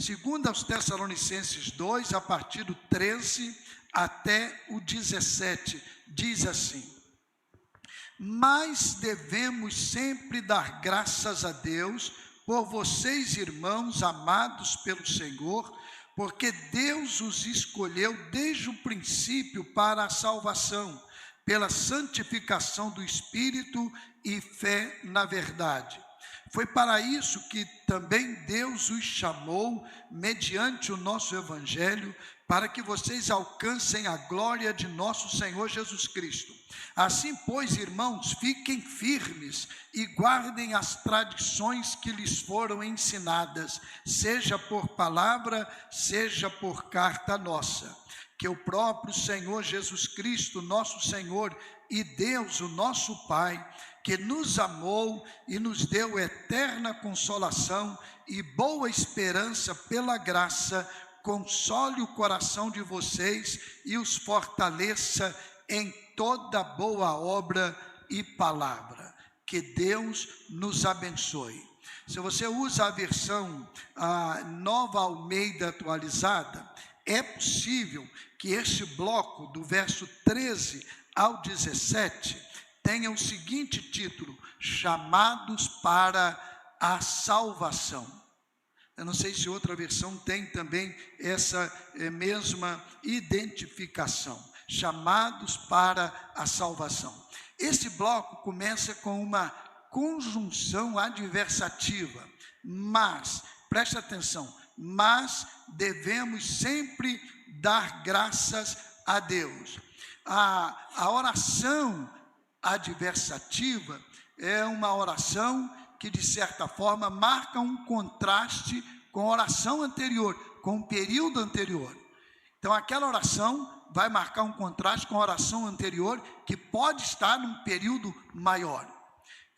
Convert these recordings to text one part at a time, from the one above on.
Segundo aos Tessalonicenses 2, a partir do 13 até o 17, diz assim: mas devemos sempre dar graças a Deus por vocês, irmãos amados pelo Senhor, porque Deus os escolheu desde o princípio para a salvação, pela santificação do Espírito e fé na verdade. Foi para isso que também Deus os chamou, mediante o nosso Evangelho, para que vocês alcancem a glória de nosso Senhor Jesus Cristo. Assim, pois, irmãos, fiquem firmes e guardem as tradições que lhes foram ensinadas, seja por palavra, seja por carta nossa. Que o próprio Senhor Jesus Cristo, nosso Senhor, e Deus, o nosso Pai, que nos amou e nos deu eterna consolação e boa esperança pela graça, console o coração de vocês e os fortaleça em toda boa obra e palavra. Que Deus nos abençoe. Se você usa a versão Nova Almeida atualizada, é possível que este bloco, do verso 13 ao 17, tenha o seguinte título: chamados para a salvação. Eu não sei se outra versão tem também essa mesma identificação, chamados para a salvação. Esse bloco começa com uma conjunção adversativa, mas, preste atenção, mas devemos sempre dar graças a Deus. A oração adversativa é uma oração que, de certa forma, marca um contraste com a oração anterior, com o período anterior. Então, aquela oração vai marcar um contraste com a oração anterior, que pode estar num período maior.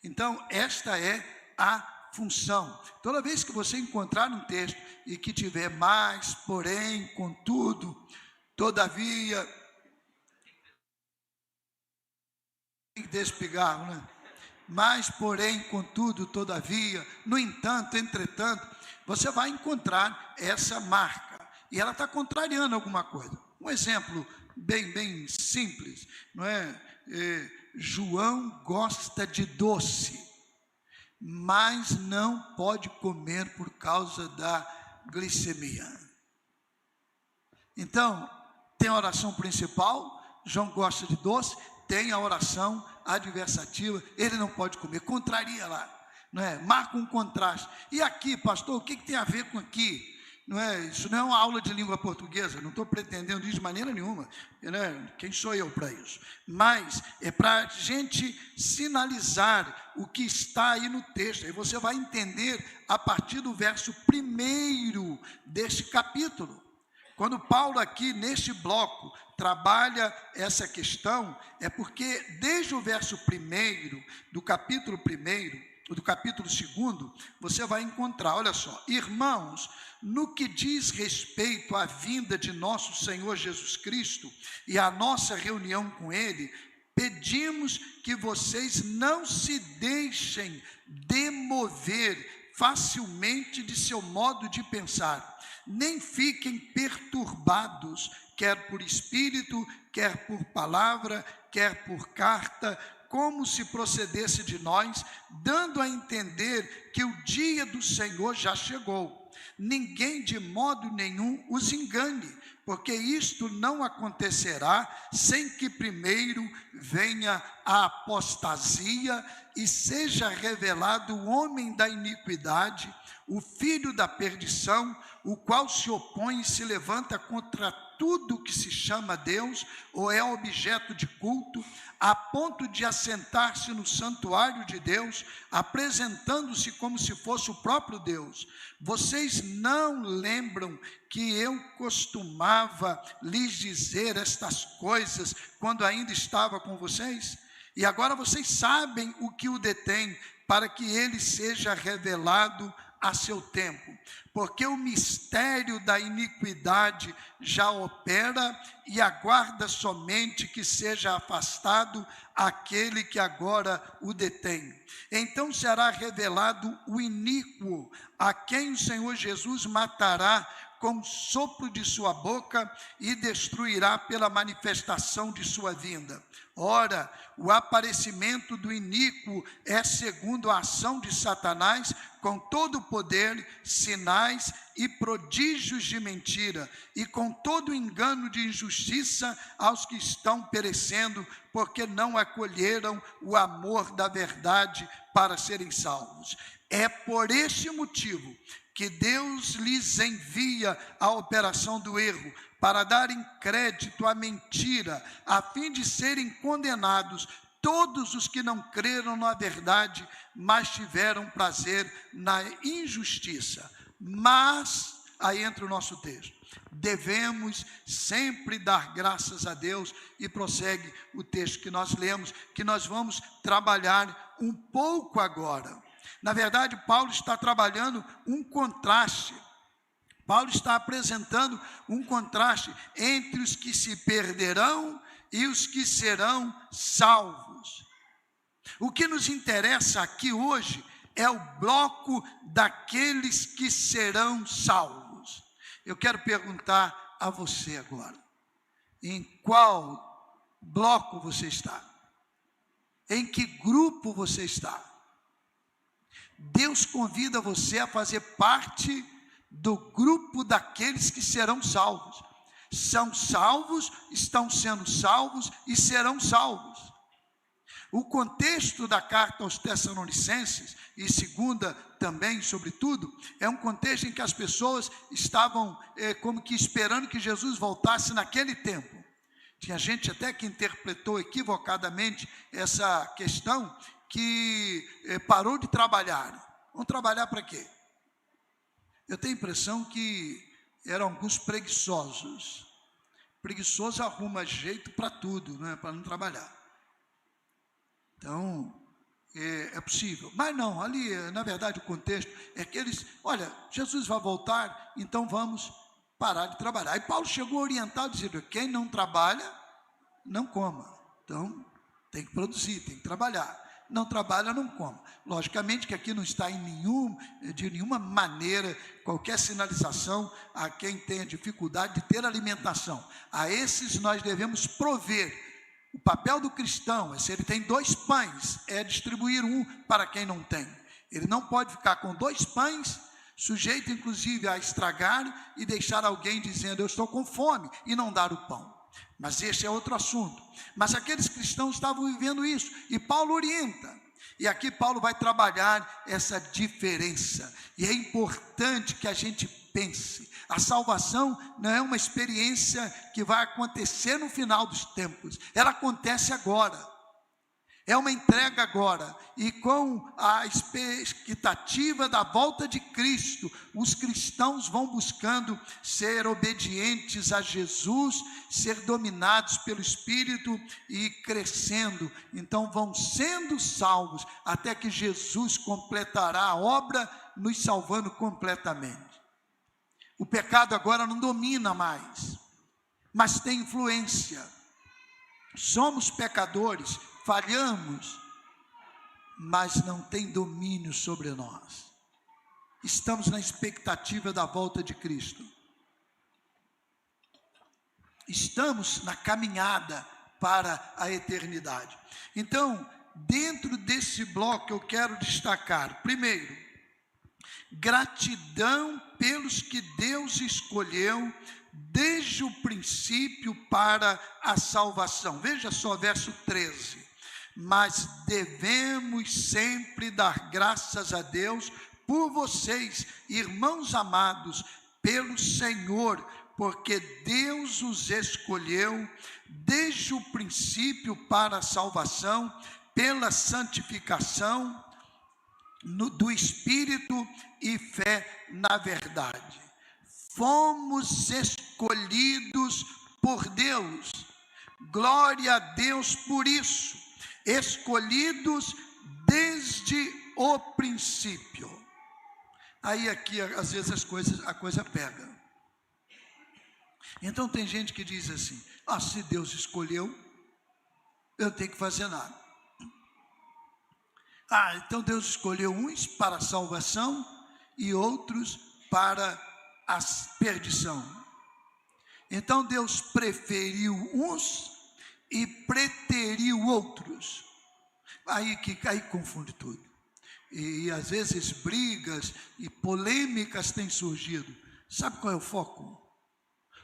Então, esta é a função. Toda vez que você encontrar um texto e que tiver mas, porém, contudo, todavia, tem que despigar, né? Mas, porém, contudo, todavia, no entanto, entretanto, você vai encontrar essa marca, e ela está contrariando alguma coisa. Um exemplo bem simples, não é? João gosta de doce, mas não pode comer por causa da glicemia. Então, tem a oração principal, João gosta de doce, tem a oração adversativa, ele não pode comer, contraria lá, não é? Marca um contraste. E aqui, pastor, o que tem a ver com aqui? Não é? Isso não é uma aula de língua portuguesa, não estou pretendendo isso de maneira nenhuma, né? Quem sou eu para isso? Mas é para a gente sinalizar o que está aí no texto, aí você vai entender a partir do verso 1 deste capítulo. Quando Paulo aqui, neste bloco, trabalha essa questão, é porque desde o verso 1 do capítulo 1, do capítulo 2, você vai encontrar, olha só: irmãos, no que diz respeito à vinda de nosso Senhor Jesus Cristo e à nossa reunião com Ele, pedimos que vocês não se deixem demover facilmente de seu modo de pensar, nem fiquem perturbados, quer por espírito, quer por palavra, quer por carta, como se procedesse de nós, dando a entender que o dia do Senhor já chegou. Ninguém de modo nenhum os engane, porque isto não acontecerá sem que primeiro venha a apostasia e seja revelado o homem da iniquidade, o filho da perdição, o qual se opõe e se levanta contra tudo que se chama Deus ou é objeto de culto, a ponto de assentar-se no santuário de Deus, apresentando-se como se fosse o próprio Deus. Vocês não lembram que eu costumava lhes dizer estas coisas quando ainda estava com vocês? E agora vocês sabem o que o detém, para que ele seja revelado a seu tempo, porque o mistério da iniquidade já opera e aguarda somente que seja afastado aquele que agora o detém. Então será revelado o iníquo, a quem o Senhor Jesus matará com o sopro de sua boca e destruirá pela manifestação de sua vinda. Ora, o aparecimento do iníquo é segundo a ação de Satanás, com todo o poder, sinais e prodígios de mentira, e com todo o engano de injustiça aos que estão perecendo, porque não acolheram o amor da verdade para serem salvos. É por este motivo que Deus lhes envia a operação do erro, para darem crédito à mentira, a fim de serem condenados todos os que não creram na verdade, mas tiveram prazer na injustiça. Mas, aí entra o nosso texto, devemos sempre dar graças a Deus, e prossegue o texto que nós lemos, que nós vamos trabalhar um pouco agora. Na verdade, Paulo está trabalhando um contraste. Paulo está apresentando um contraste entre os que se perderão e os que serão salvos. O que nos interessa aqui hoje é o bloco daqueles que serão salvos. Eu quero perguntar a você agora, em qual bloco você está? Em que grupo você está? Deus convida você a fazer parte do grupo daqueles que serão salvos. São salvos, estão sendo salvos e serão salvos. O contexto da carta aos Tessalonicenses, e segunda também, sobretudo, é um contexto em que as pessoas estavam como que esperando que Jesus voltasse naquele tempo. Tinha gente até que interpretou equivocadamente essa questão, que parou de trabalhar. Vão trabalhar para quê? Eu tenho a impressão que eram alguns preguiçosos. Preguiçoso arruma jeito para tudo, né? Para não trabalhar. Então, é possível. Mas não, ali, na verdade, o contexto é que eles, olha, Jesus vai voltar, então vamos parar de trabalhar. E Paulo chegou orientado, dizendo, quem não trabalha, não coma. Então, tem que produzir, tem que trabalhar. Não trabalha, não come. Logicamente que aqui não está de nenhuma maneira qualquer sinalização a quem tenha dificuldade de ter alimentação. A esses nós devemos prover. O papel do cristão é, se ele tem 2 pães, é distribuir um para quem não tem. Ele não pode ficar com 2 pães, sujeito inclusive a estragar e deixar alguém dizendo, eu estou com fome, e não dar o pão. Mas esse é outro assunto. Mas aqueles cristãos estavam vivendo isso, e Paulo orienta. E aqui Paulo vai trabalhar essa diferença. E é importante que a gente pense. A salvação não é uma experiência que vai acontecer no final dos tempos. Ela acontece agora. É uma entrega agora, e com a expectativa da volta de Cristo, os cristãos vão buscando ser obedientes a Jesus, ser dominados pelo Espírito e crescendo. Então vão sendo salvos, até que Jesus completará a obra, nos salvando completamente. O pecado agora não domina mais, mas tem influência. Somos pecadores, falhamos, mas não tem domínio sobre nós. Estamos na expectativa da volta de Cristo. Estamos na caminhada para a eternidade. Então, dentro desse bloco eu quero destacar, primeiro, gratidão pelos que Deus escolheu desde o princípio para a salvação. Veja só, verso 13. Mas devemos sempre dar graças a Deus por vocês, irmãos amados, pelo Senhor, porque Deus os escolheu desde o princípio para a salvação, pela santificação do Espírito e fé na verdade. Fomos escolhidos por Deus, glória a Deus por isso. Escolhidos desde o princípio. Aí aqui, às vezes, a coisa pega. Então tem gente que diz assim: se Deus escolheu, eu não tenho que fazer nada. Então Deus escolheu uns para a salvação e outros para a perdição. Então Deus preferiu uns e preteriu outros. Aí confunde tudo. E às vezes brigas e polêmicas têm surgido. Sabe qual é o foco?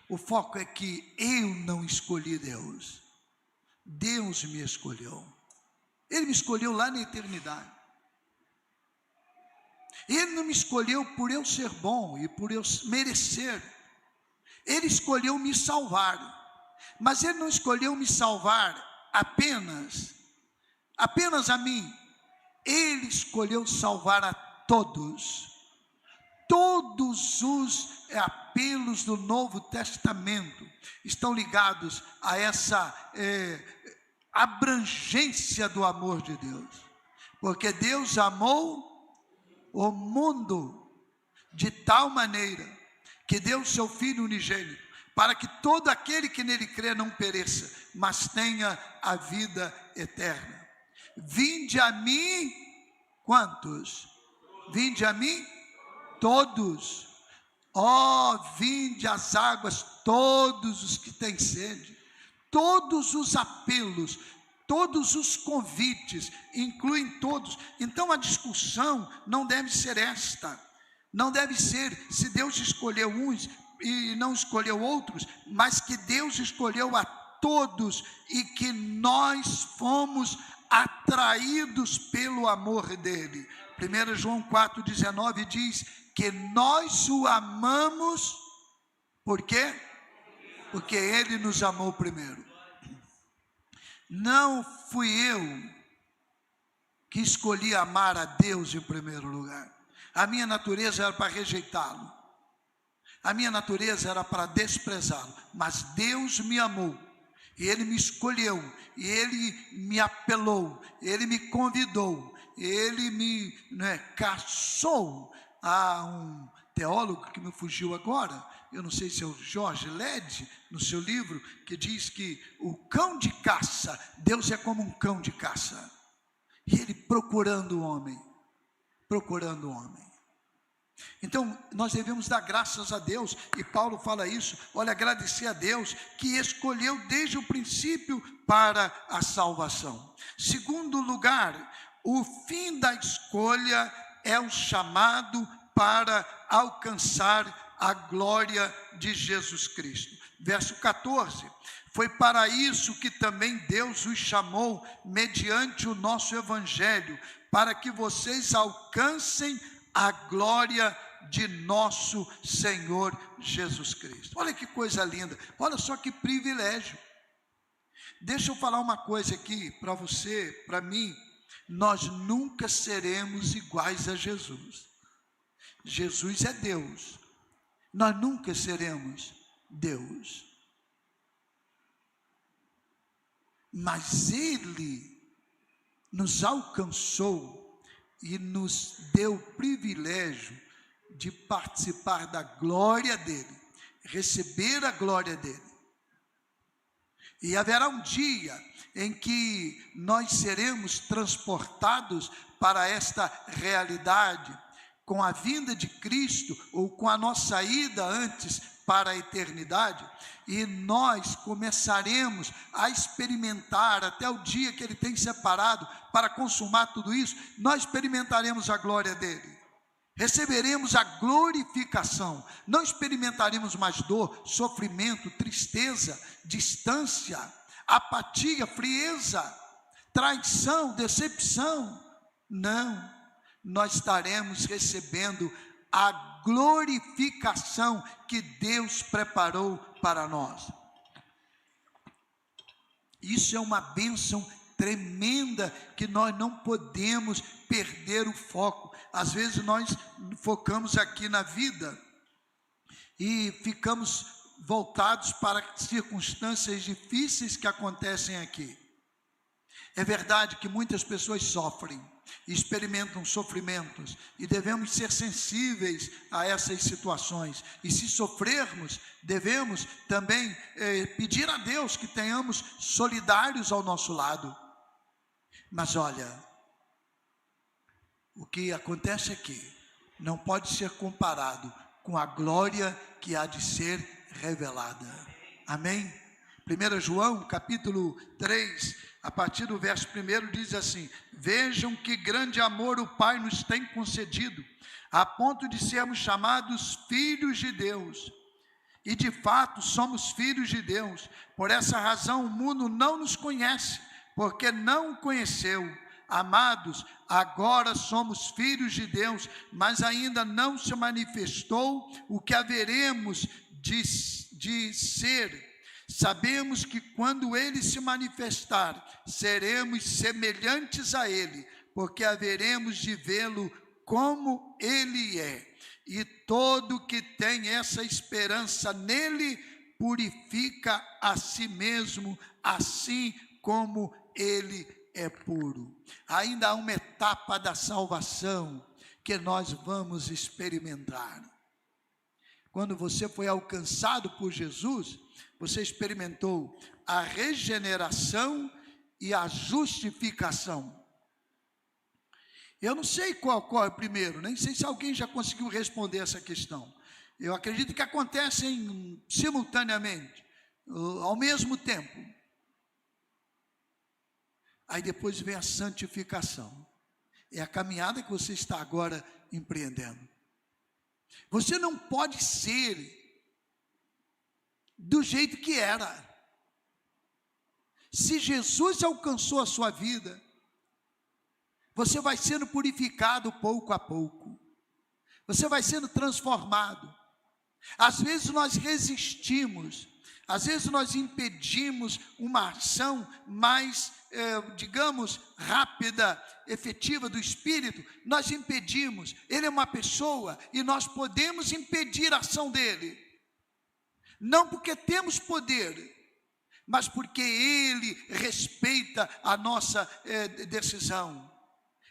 O foco é que eu não escolhi Deus. Deus me escolheu. Ele me escolheu lá na eternidade. Ele não me escolheu por eu ser bom e por eu merecer. Ele escolheu me salvar. Mas Ele não escolheu me salvar apenas a mim. Ele escolheu salvar a todos. Todos os apelos do Novo Testamento estão ligados a essa abrangência do amor de Deus. Porque Deus amou o mundo de tal maneira que deu o seu Filho unigênito, para que todo aquele que nele crê não pereça, mas tenha a vida eterna. Vinde a mim, quantos? Vinde a mim, todos. Vinde às águas, todos os que têm sede. Todos os apelos, todos os convites, incluem todos. Então a discussão não deve ser esta. Não deve ser se Deus escolheu uns e não escolheu outros, mas que Deus escolheu a todos e que nós fomos atraídos pelo amor dele. 1 João 4,19 diz que nós o amamos, por quê? Porque ele nos amou primeiro. Não fui eu que escolhi amar a Deus em primeiro lugar. A minha natureza era para rejeitá-lo. A minha natureza era para desprezá-lo. Mas Deus me amou. E Ele me escolheu. E Ele me apelou. Ele me convidou. Ele me caçou. Há um teólogo que me fugiu agora. Eu não sei se é o Jorge Led, no seu livro, que diz que o cão de caça, Deus é como um cão de caça. E Ele procurando o homem. Procurando o homem. Então, nós devemos dar graças a Deus, e Paulo fala isso, agradecer a Deus, que escolheu desde o princípio para a salvação. Segundo lugar, o fim da escolha é o chamado para alcançar a glória de Jesus Cristo. Verso 14, foi para isso que também Deus os chamou, mediante o nosso evangelho, para que vocês alcancem a glória de nosso Senhor Jesus Cristo. Olha que coisa linda, olha só que privilégio. Deixa eu falar uma coisa aqui para você, para mim. Nós nunca seremos iguais a Jesus. Jesus é Deus. Nós nunca seremos Deus. Mas Ele nos alcançou e nos deu o privilégio de participar da glória dele, receber a glória dele. E haverá um dia em que nós seremos transportados para esta realidade, com a vinda de Cristo, ou com a nossa ida antes para a eternidade, e nós começaremos a experimentar, até o dia que Ele tem separado para consumar tudo isso, nós experimentaremos a glória dele, receberemos a glorificação, não experimentaremos mais dor, sofrimento, tristeza, distância, apatia, frieza, traição, decepção. Não, nós estaremos recebendo a glorificação que Deus preparou para nós. Isso é uma bênção tremenda que nós não podemos perder o foco. Às vezes nós focamos aqui na vida e ficamos voltados para circunstâncias difíceis que acontecem aqui. É verdade que muitas pessoas sofrem, experimentam sofrimentos, e devemos ser sensíveis a essas situações. E se sofrermos, devemos também pedir a Deus que tenhamos solidários ao nosso lado. Mas olha, o que acontece aqui não pode ser comparado com a glória que há de ser revelada. Amém? 1 João, capítulo 3, a partir do verso 1, diz assim: vejam que grande amor o Pai nos tem concedido, a ponto de sermos chamados filhos de Deus. E de fato somos filhos de Deus. Por essa razão o mundo não nos conhece, porque não o conheceu. Amados, agora somos filhos de Deus, mas ainda não se manifestou o que haveremos de ser. Sabemos que quando Ele se manifestar, seremos semelhantes a Ele, porque haveremos de vê-lo como Ele é. E todo que tem essa esperança nele, purifica a si mesmo, assim como Ele é puro. Ainda há uma etapa da salvação que nós vamos experimentar. Quando você foi alcançado por Jesus, você experimentou a regeneração e a justificação. Eu não sei qual é o primeiro, nem sei se alguém já conseguiu responder essa questão. Eu acredito que acontecem simultaneamente, ao mesmo tempo. Aí depois vem a santificação. É a caminhada que você está agora empreendendo. Você não pode ser do jeito que era. Se Jesus alcançou a sua vida, você vai sendo purificado pouco a pouco. Você vai sendo transformado. Às vezes nós resistimos, às vezes nós impedimos uma ação mais, digamos, rápida, efetiva do Espírito. Nós impedimos. Ele é uma pessoa e nós podemos impedir a ação dele. Não porque temos poder, mas porque Ele respeita a nossa decisão.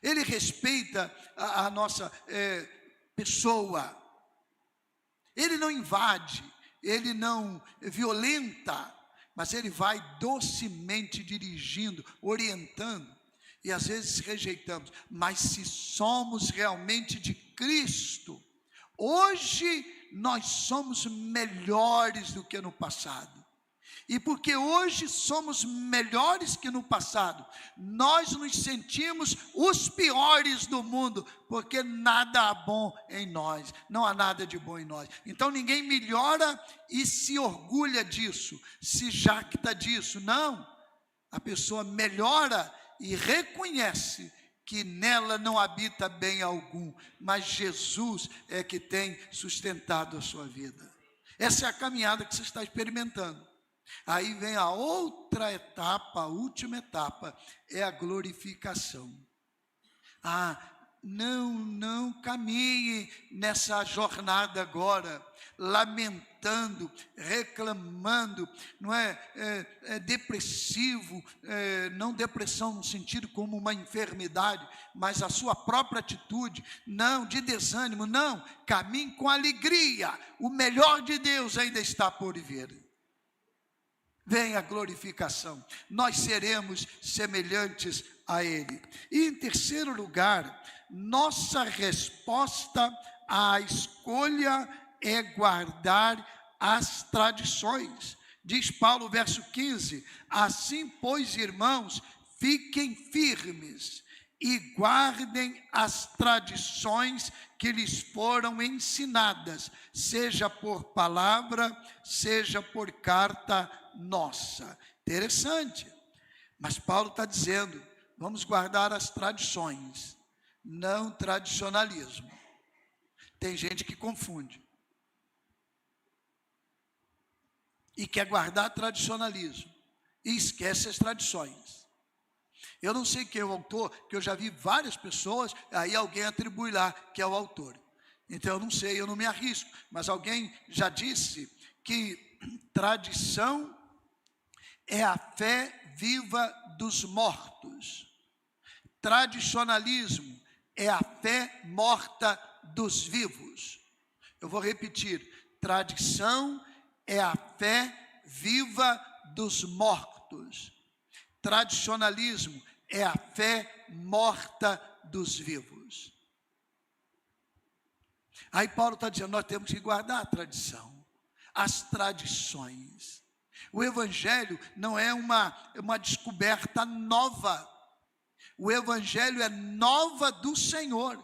Ele respeita a nossa pessoa. Ele não invade, Ele não violenta, mas Ele vai docemente dirigindo, orientando. E às vezes rejeitamos. Mas se somos realmente de Cristo, hoje nós somos melhores do que no passado. E porque hoje somos melhores que no passado, nós nos sentimos os piores do mundo, porque nada há bom em nós, não há nada de bom em nós. Então ninguém melhora e se orgulha disso, se jacta disso, não. A pessoa melhora e reconhece que nela não habita bem algum, mas Jesus é que tem sustentado a sua vida. Essa é a caminhada que você está experimentando. Aí vem a outra etapa, a última etapa, é a glorificação. Não caminhe nessa jornada agora, lamentando, reclamando, não é depressivo, não depressão no sentido como uma enfermidade, mas a sua própria atitude, não, de desânimo, não, caminhe com alegria, o melhor de Deus ainda está por vir. Vem a glorificação, nós seremos semelhantes a Ele. E em terceiro lugar, nossa resposta à escolha é guardar as tradições. Diz Paulo, verso 15, assim, pois, irmãos, fiquem firmes e guardem as tradições que lhes foram ensinadas, seja por palavra, seja por carta nossa. Interessante, mas Paulo está dizendo, vamos guardar as tradições, não tradicionalismo. Tem gente que confunde e quer guardar tradicionalismo e esquece as tradições. Eu não sei quem é o autor, que eu já vi várias pessoas, aí alguém atribui lá que é o autor. Então eu não sei, eu não me arrisco, mas alguém já disse que tradição é a fé viva dos mortos. Tradicionalismo é a fé morta dos vivos. Eu vou repetir: tradição é a fé viva dos mortos. Tradicionalismo é a fé morta dos vivos. Aí Paulo está dizendo, nós temos que guardar a tradição, as tradições. O Evangelho não é uma descoberta nova. O Evangelho é nova do Senhor.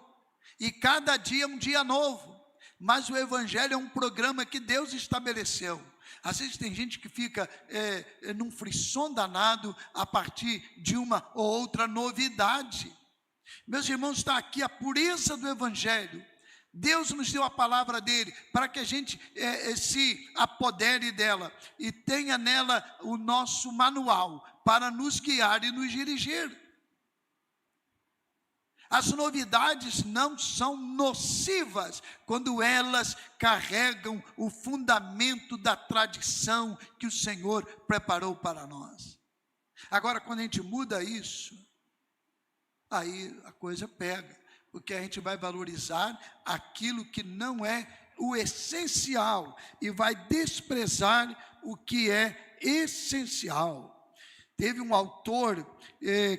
E cada dia é um dia novo. Mas o Evangelho é um programa que Deus estabeleceu. Às vezes tem gente que fica num frisson danado a partir de uma ou outra novidade. Meus irmãos, está aqui a pureza do Evangelho. Deus nos deu a palavra dele para que a gente se apodere dela e tenha nela o nosso manual para nos guiar e nos dirigir. As novidades não são nocivas quando elas carregam o fundamento da tradição que o Senhor preparou para nós. Agora, quando a gente muda isso, aí a coisa pega, porque a gente vai valorizar aquilo que não é o essencial e vai desprezar o que é essencial. Teve um autor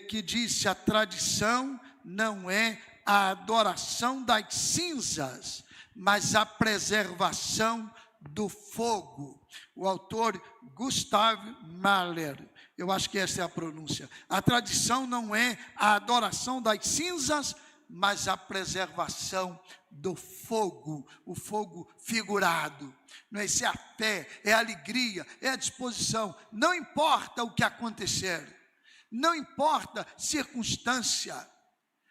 que disse: a tradição não é a adoração das cinzas, mas a preservação do fogo. O autor Gustav Mahler, eu acho que essa é a pronúncia. A tradição não é a adoração das cinzas, mas a preservação do fogo, o fogo figurado. Não é? Isso é a fé, é a alegria, é a disposição. Não importa o que acontecer, não importa a circunstância,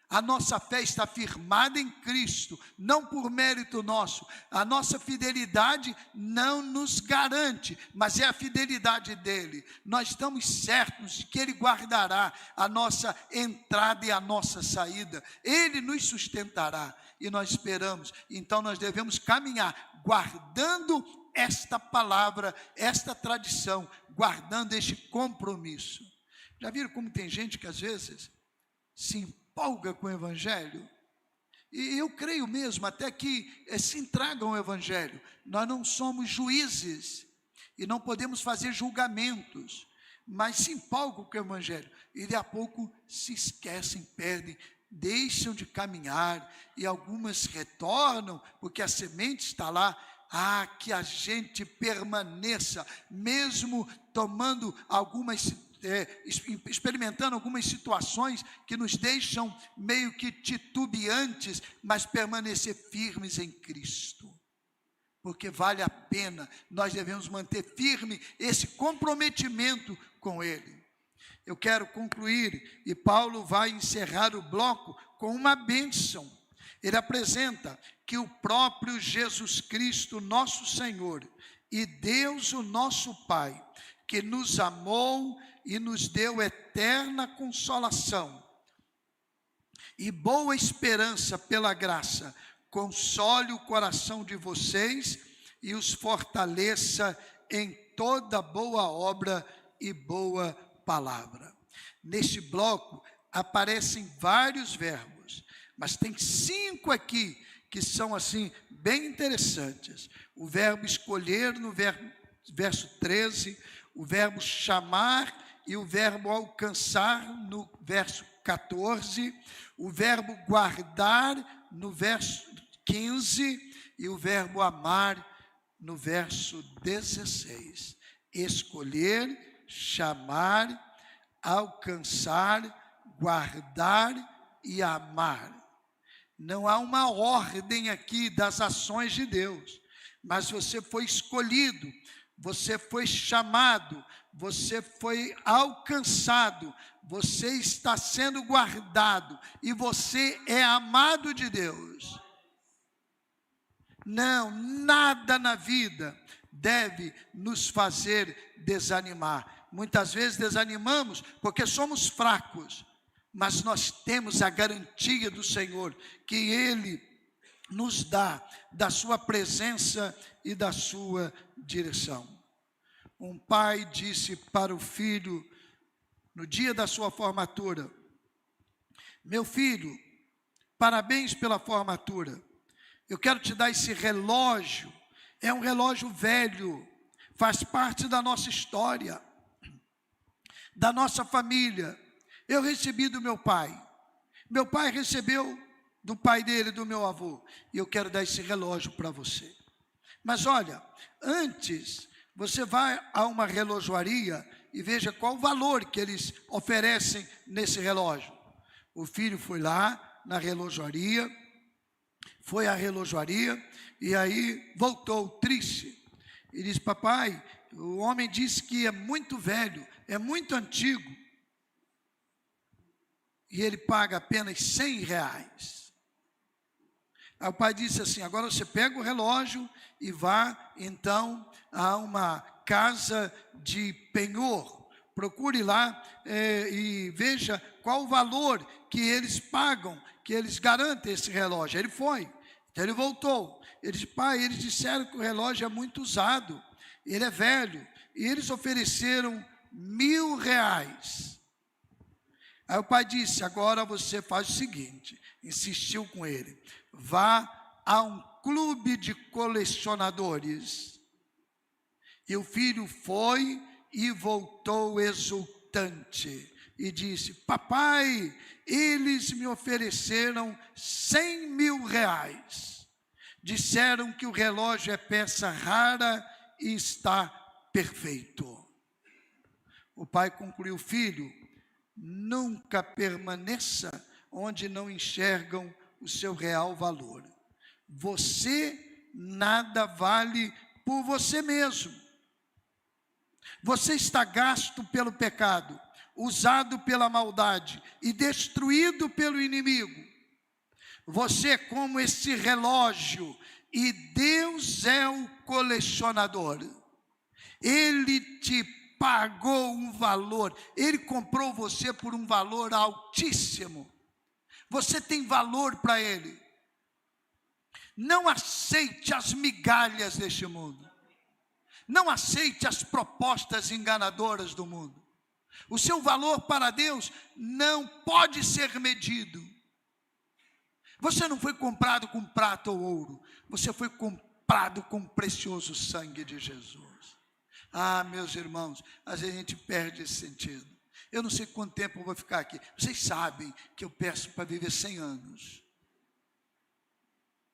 a nossa fé está firmada em Cristo, não por mérito nosso. A nossa fidelidade não nos garante, mas é a fidelidade dele. Nós estamos certos de que ele guardará a nossa entrada e a nossa saída. Ele nos sustentará e nós esperamos. Então nós devemos caminhar guardando esta palavra, esta tradição, guardando este compromisso. Já viram como tem gente que às vezes se empolga com o Evangelho? E eu creio mesmo até que se entregam ao Evangelho. Nós não somos juízes e não podemos fazer julgamentos, mas se empolgam com o Evangelho e de a pouco se esquecem, perdem, deixam de caminhar e algumas retornam porque a semente está lá. Que a gente permaneça, mesmo tomando experimentando algumas situações que nos deixam meio que titubeantes, mas permanecer firmes em Cristo, porque vale a pena. Nós devemos manter firme esse comprometimento com Ele. Eu quero concluir, e Paulo vai encerrar o bloco com uma bênção. Ele apresenta que o próprio Jesus Cristo, nosso Senhor, e Deus, o nosso Pai, que nos amou e nos deu eterna consolação e boa esperança pela graça, console o coração de vocês e os fortaleça em toda boa obra e boa palavra. Neste bloco aparecem vários verbos, mas tem 5 aqui que são assim bem interessantes. O verbo escolher no verso 13, o verbo chamar e o verbo alcançar no verso 14, o verbo guardar no verso 15 e o verbo amar no verso 16. Escolher, chamar, alcançar, guardar e amar. Não há uma ordem aqui das ações de Deus, mas você foi escolhido, você foi chamado, você foi alcançado, você está sendo guardado e você é amado de Deus. Não, nada na vida deve nos fazer desanimar. Muitas vezes desanimamos porque somos fracos, mas nós temos a garantia do Senhor, que Ele nos dá da sua presença e da sua direção. Um pai disse para o filho, no dia da sua formatura: Meu filho, parabéns pela formatura. Eu quero te dar esse relógio. É um relógio velho, faz parte da nossa história, da nossa família. Eu recebi do meu pai. Meu pai recebeu do pai dele, do meu avô. E eu quero dar esse relógio para você. Mas olha, antes, você vai a uma relojoaria e veja qual o valor que eles oferecem nesse relógio. O filho foi lá na relojoaria, foi à relojoaria e aí voltou triste. E disse: papai, o homem disse que é muito velho, é muito antigo. E ele paga apenas R$100. Aí o pai disse assim: agora você pega o relógio e vá então a uma casa de penhor. Procure lá e veja qual o valor que eles pagam, que eles garantem esse relógio. Ele foi, então ele voltou. Ele disse: pai, eles disseram que o relógio é muito usado, ele é velho, e eles ofereceram R$1.000. Aí o pai disse: agora você faz o seguinte, insistiu com ele, vá a um clube de colecionadores. E o filho foi e voltou exultante e disse: papai, eles me ofereceram R$100.000. Disseram que o relógio é peça rara e está perfeito. O pai concluiu: filho, nunca permaneça onde não enxergam o seu real valor. Você nada vale por você mesmo. Você está gasto pelo pecado, usado pela maldade e destruído pelo inimigo. Você é como esse relógio e Deus é o colecionador. Ele te pagou um valor, Ele comprou você por um valor altíssimo. Você tem valor para Ele. Não aceite as migalhas deste mundo. Não aceite as propostas enganadoras do mundo. O seu valor para Deus não pode ser medido. Você não foi comprado com prata ou ouro. Você foi comprado com o precioso sangue de Jesus. Ah, meus irmãos, às vezes a gente perde esse sentido. Eu não sei quanto tempo eu vou ficar aqui. Vocês sabem que eu peço para viver 100 anos.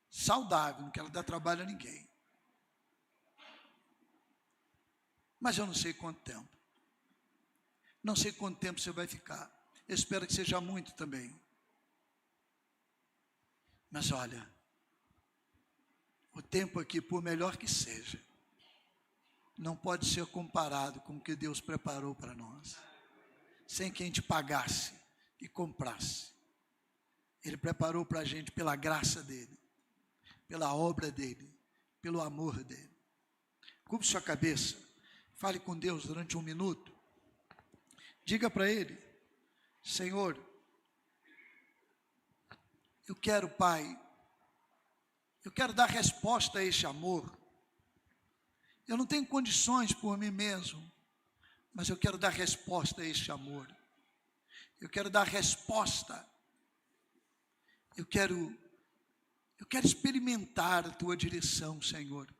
Saudável, não quero dar trabalho a ninguém. Mas eu não sei quanto tempo. Não sei quanto tempo você vai ficar. Eu espero que seja muito também. Mas olha, o tempo aqui, por melhor que seja, não pode ser comparado com o que Deus preparou para nós. Sem que a gente pagasse e comprasse. Ele preparou para a gente pela graça dEle, pela obra dEle, pelo amor dEle. Curve sua cabeça, fale com Deus durante 1 minuto. Diga para Ele: Senhor, eu quero, Pai, eu quero dar resposta a este amor. Eu não tenho condições por mim mesmo, mas eu quero dar resposta a este amor. Eu quero dar resposta. Eu quero experimentar a Tua direção, Senhor.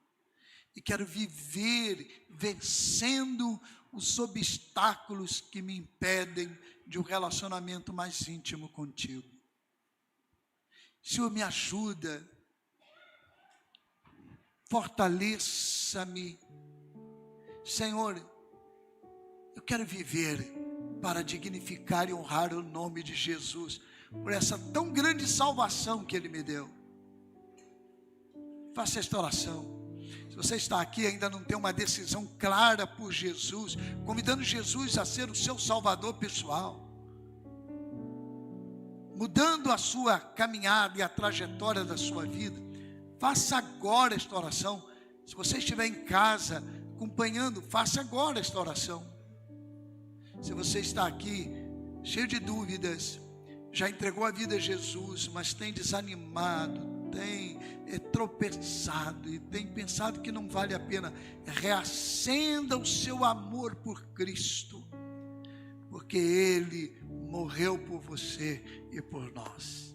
E quero viver vencendo os obstáculos que me impedem de um relacionamento mais íntimo contigo. Senhor, me ajuda, fortaleça-me. Senhor, eu quero viver para dignificar e honrar o nome de Jesus, por essa tão grande salvação que Ele me deu. Faça esta oração. Se você está aqui e ainda não tem uma decisão clara por Jesus, convidando Jesus a ser o seu salvador pessoal, mudando a sua caminhada e a trajetória da sua vida, faça agora esta oração. Se você estiver em casa acompanhando, faça agora esta oração. Se você está aqui cheio de dúvidas, já entregou a vida a Jesus, mas tem desanimado, tem tropeçado e tem pensado que não vale a pena, reacenda o seu amor por Cristo, porque Ele morreu por você e por nós.